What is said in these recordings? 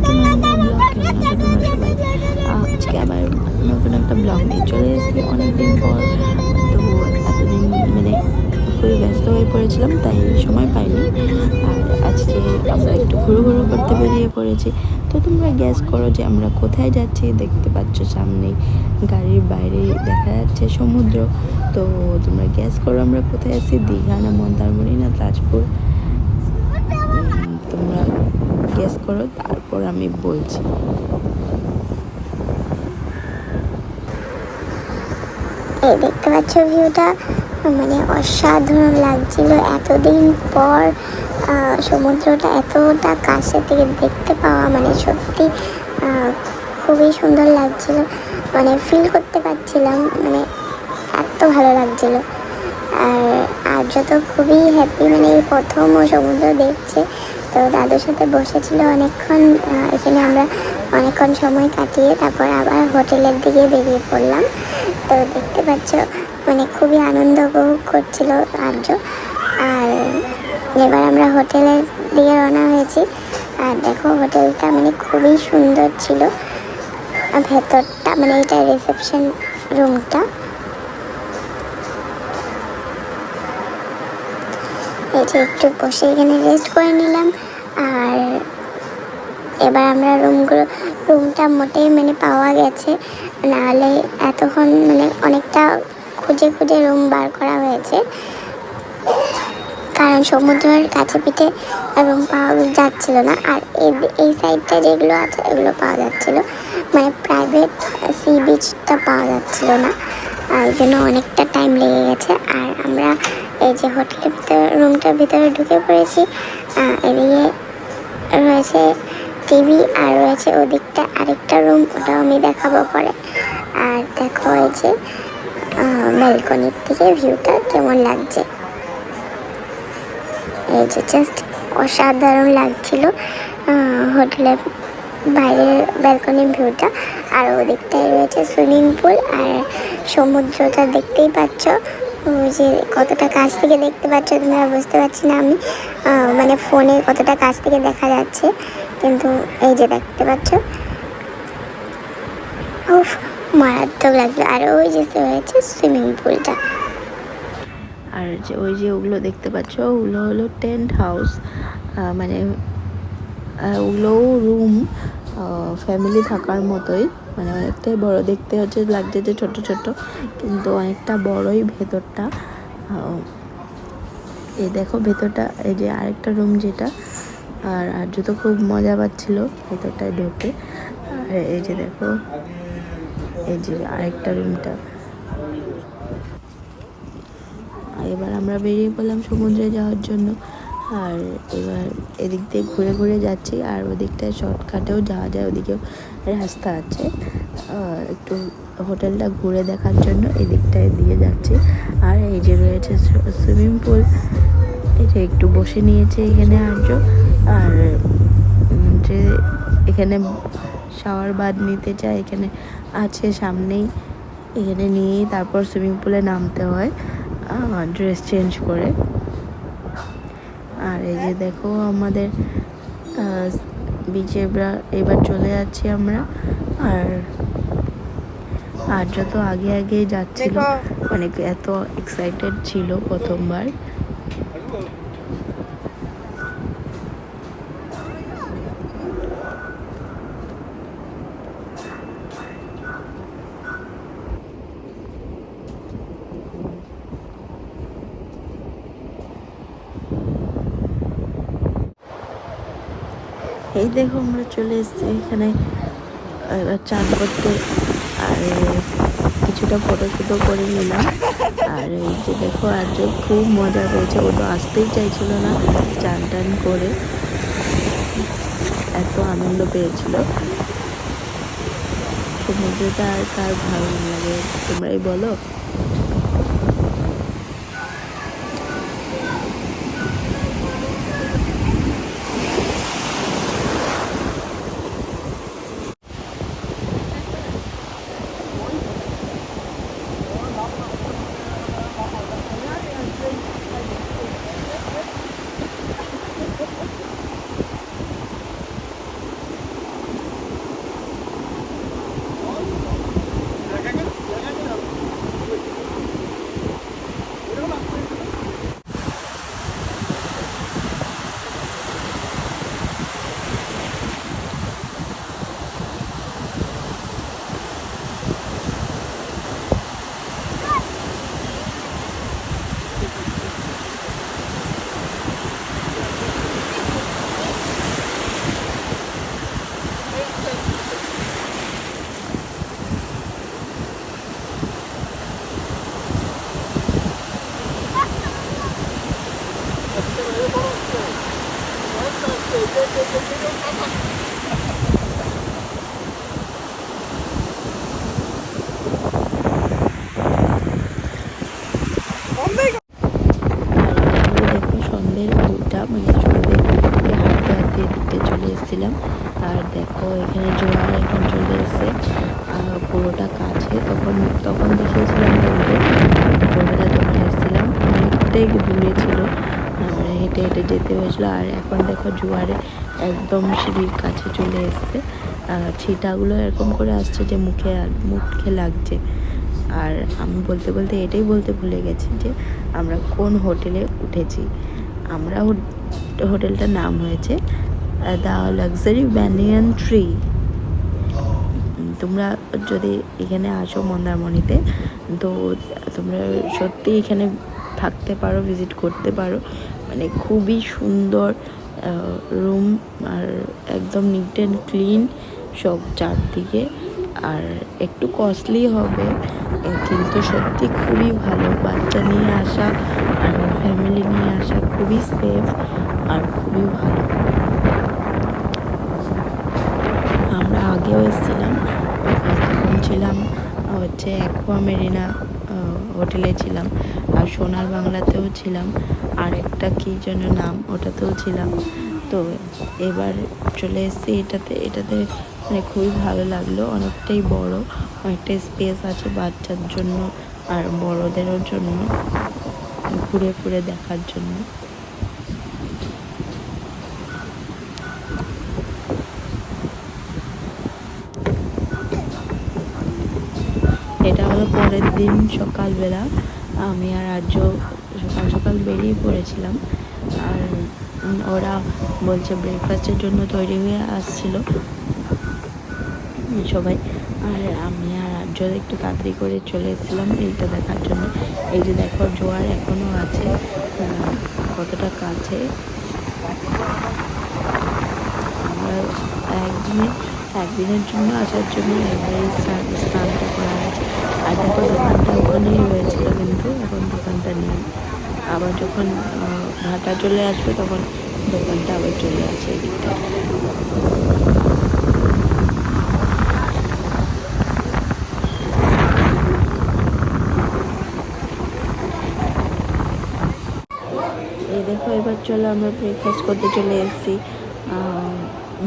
একটা normal blog. কেমন আছো তোমরা সবাই? আজকে আবার নতুন একটা ব্লগ নিয়ে চলে এসেছি অনেকদিন পর। তো এতদিন মানে খুবই ব্যস্ত হয়ে পড়েছিলাম, তাই সময় পাইনি। আর আজকে আমরা একটু ঘুরু ঘুরু করতে বেরিয়ে পড়েছি। তো তোমরা গ্যাস করো যে আমরা কোথায় যাচ্ছি। দেখতে পাচ্ছ সামনেই গাড়ির বাইরে দেখা যাচ্ছে সমুদ্র। তো তোমরা গ্যাস করো আমরা কোথায় আছি, দীঘা না মন্দারমণি না তাজপুর। তোমরা গেস করো, তারপর আমি বলছি। এই দেখতে পাচ্ছ ভিউটা, মানে অসাধারণ লাগছিল। এতদিন পর সমুদ্রটা এতটা কাছে থেকে দেখতে পাওয়া মানে সত্যি খুবই সুন্দর লাগছিল। মানে ফিল করতে পারছিলাম, মানে এত ভালো লাগছিল। আর যত খুবই হ্যাপি, মানে এই প্রথম ও সমুদ্র দেখছে। তো দাদুর সাথে বসেছিল অনেকক্ষণ, এখানে আমরা অনেকক্ষণ সময় কাটিয়ে তারপর আবার হোটেলের দিকে বেরিয়ে পড়লাম। তো দেখতে পাচ্ছ মানে খুবই আনন্দ উপভোগ করছিল আর্য। আর এবার আমরা হোটেলের দিকে রওনা হয়েছি। আর দেখো হোটেলটা মানে খুবই সুন্দর ছিল ভেতরটা, মানে এটা রিসেপশন রুমটা। এই যে একটু বসে এখানে রেস্ট করে নিলাম। আর এবার আমরা রুমটা মোটেই মানে পাওয়া গেছে, নাহলে এতক্ষণ মানে অনেকটা খুঁজে খুঁজে রুম বার করা হয়েছে, কারণ সমুদ্রের কাছে পিঠে রুম পাওয়া যাচ্ছিল না। আর এই সাইডটা যেগুলো আছে এগুলো পাওয়া যাচ্ছিল, মানে প্রাইভেট সি বিচটা পাওয়া যাচ্ছিল না। এই জন্য অনেকটা টাইম লেগে গেছে। আর আমরা এই যে হোটেলের ভিতরে রুমটার ভিতরে ঢুকে পড়েছি। এদিকে রয়েছে টিভি আর রয়েছে ওদিকটা আরেকটা রুম, ওটাও আমি দেখাবো পরে। আর দেখো এই যে ব্যালকনির থেকে ভিউটা কেমন লাগছে। এই যে জাস্ট অসাধারণ লাগছিল হোটেলের বাইরের ব্যালকনির ভিউটা। আর ওদিকটায় রয়েছে সুইমিং পুল আর সমুদ্রটা দেখতেই পাচ্ছ। ওই যে কতটা কাছ থেকে দেখতে পাচ্ছ তোমরা বুঝতে পারছি না আমি, মানে ফোনে কতটা কাছ থেকে দেখা যাচ্ছে, কিন্তু এই যে দেখতে পাচ্ছ। উফ, মারাত্মক লাগলো। আর ওই যে রয়েছে সুইমিং পুলটা। আর যে ওই যে ওগুলো দেখতে পাচ্ছ ওগুলো হলো টেন্ট হাউস, মানে ওগুলোও রুম, ফ্যামিলি থাকার মতোই, মানে অনেকটাই বড়। দেখতে হচ্ছে লাগছে যে ছোট ছোট, কিন্তু অনেকটা বড়ই ভেতরটা। এই দেখো ভেতরটা, এই যে আরেকটা রুম যেটা। আর আর্য তো খুব মজা পাচ্ছিল ভেতরটায় ঢুকে। আর এই যে দেখো এই যে আরেকটা রুমটা। এবার আমরা বেরিয়ে পড়লাম সমুদ্রে যাওয়ার জন্য। আর এবার এদিক দিয়ে ঘুরে ঘুরে যাচ্ছি, আর ওদিকটায় শর্টকাটেও যাওয়া যায়, ওদিকেও রাস্তা আছে। একটু হোটেলটা ঘুরে দেখার জন্য এদিকটায় দিয়ে যাচ্ছি। আর এই যে রয়েছে সুইমিং পুল, এই যে একটু বসে নিয়েছে এখানে আর্য। আর যে এখানে শাওয়ার বাদ নিতে চায় এখানে আছে সামনেই, এখানে নিয়েই তারপর সুইমিং পুলে নামতে হয় ড্রেস চেঞ্জ করে। আর এই যে দেখো আমাদের বিচে এবার চলে যাচ্ছি আমরা। আর যত আগে আগে যাচ্ছিল, মানে এত এক্সাইটেড ছিল প্রথমবার। এই দেখো আমরা চলে এসেছি এখানে এবার চান করতে। আর কিছুটা ফটো করে নিলাম। আর এই যে দেখো আজ খুব মজা পেয়েছে, ও তো আসতেই চাইছিল না চান টান করে, এত আনন্দ পেয়েছিল। সমুদ্রটা আর কার ভালো লাগে তোমরাই বলো। দেখো সন্ধ্যের ভিউটা, মানে সন্ধ্যে হাঁটতে হাঁটতে এদিকে চলে এসেছিলাম। আর দেখো এখানে জোয়ার এখন চলে এসছে পুরোটা কাছে। তখন তখন দেখিয়েছিলাম বলতে ভোরবেলা যখন এসেছিলাম অনেকটাই দূরে ছিল, মানে হেঁটে হেঁটে যেতে হয়েছিল। আর এখন দেখো জোয়ারে একদম সিঁড়ির কাছে চলে এসছে। ছিটাগুলো এরকম করে আসছে যে মুখে লাগছে। আর আমি বলতে বলতে এটাই বলতে ভুলে গেছি যে আমরা কোন হোটেলে উঠেছি। আমরা হোটেলটার নাম হয়েছে দ্য লাক্সারি ব্যানিয়ান ট্রি। তোমরা যদি এখানে আসো মন্দারমণিতে, তো তোমরা সত্যি এখানে থাকতে পারো, ভিজিট করতে পারো। মানে খুবই সুন্দর রুম, আর একদম নিট অ্যান্ড ক্লিন সব চারদিকে। আর একটু কস্টলি হবে, কিন্তু সত্যি খুবই ভালো। বাচ্চা নিয়ে আসা আর ফ্যামিলি নিয়ে আসা খুবই সেফ আর খুবই ভালো। আমরা আগেও এসেছিলাম, তখন ছিলাম হচ্ছে অ্যাকোয়া মেরিনা হোটেলে ছিলাম, আর সোনার বাংলাতেও ছিলাম, আর একটা কী যেন নাম, ওটাতেও ছিলাম। তো এবার চলে এসেছি এটাতে মানে খুবই ভালো লাগলো। অনেকটাই বড়, অনেকটাই স্পেস আছে বাচ্চার জন্য আর বড়দেরও জন্য ঘুরে ঘুরে দেখার জন্য। এটা হলো পরের দিন সকালবেলা। আমি আর আর্য সকাল সকাল বেরিয়ে পড়েছিলাম। আর ওরা বলছে ব্রেকফাস্টের জন্য তৈরি হয়ে আসছিল সবাই। আর আমি আর আর্য একটু তাড়াতাড়ি করে চলে এসেছিলাম এইটা দেখার জন্য। এই যে দেখো জোয়ার এখনও আছে, কতটা কাছে। আমরা একদিনের জন্য আসার জন্য একবারই স্নানটা করা হয়েছে। আর দেখো দোকানটা ওখানেই রয়েছিল, কিন্তু এখন দোকানটা নেই। আবার যখন ভাটা চলে আসবে তখন দোকানটা আবার চলে আসে এদিকটা। এই দেখো এবার চলো আমরা ব্রেকফাস্ট করতে চলে এসেছি।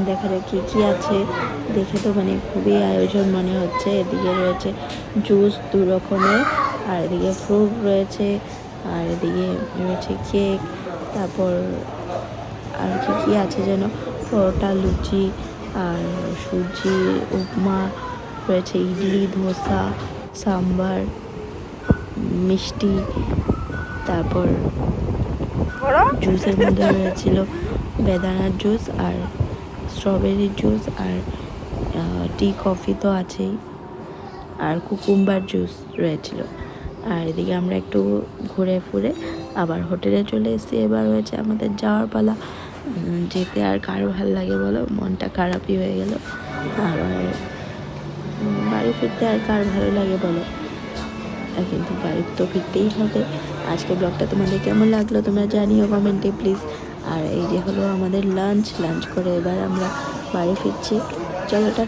দেখা যাক কী আছে, দেখে তো মানে খুবই আয়োজন মনে হচ্ছে। এদিকে রয়েছে জুস 2 রকমের, আর এদিকে ফ্রুট রয়েছে, আর এদিকে রয়েছে কেক, তারপর আর কী আছে যেন, পরোটা, লুচি, আর সুজি, উপমা রয়েছে, ইডলি, ধোসা, সাম্বার, মিষ্টি। তারপর জুসের মধ্যে রয়েছিল বেদানার জুস আর স্ট্রবেরির জুস, আর টি কফি তো আছেই, আর কুকুম্বার জুস রয়েছিল। আর এদিকে আমরা একটু ঘুরে ফুরে আবার হোটেলে চলে এসেছি। এবার হয়েছে আমাদের যাওয়ার পালা। যেতে আর কার ভালো লাগে বলো, মনটা খারাপই হয়ে গেল। আবার বাড়ি ফিরতে আর কার ভালো লাগে বলো, কিন্তু বাড়ি তো ফিরতেই হবে। আজকে ব্লগটা তোমাদের কেমন লাগলো তোমরা জানিও কমেন্টে প্লিজ। আর এই যে হলো আমাদের লাঞ্চ করে এবার আমরা বাড়ি ফিরছি। চলো টাটা।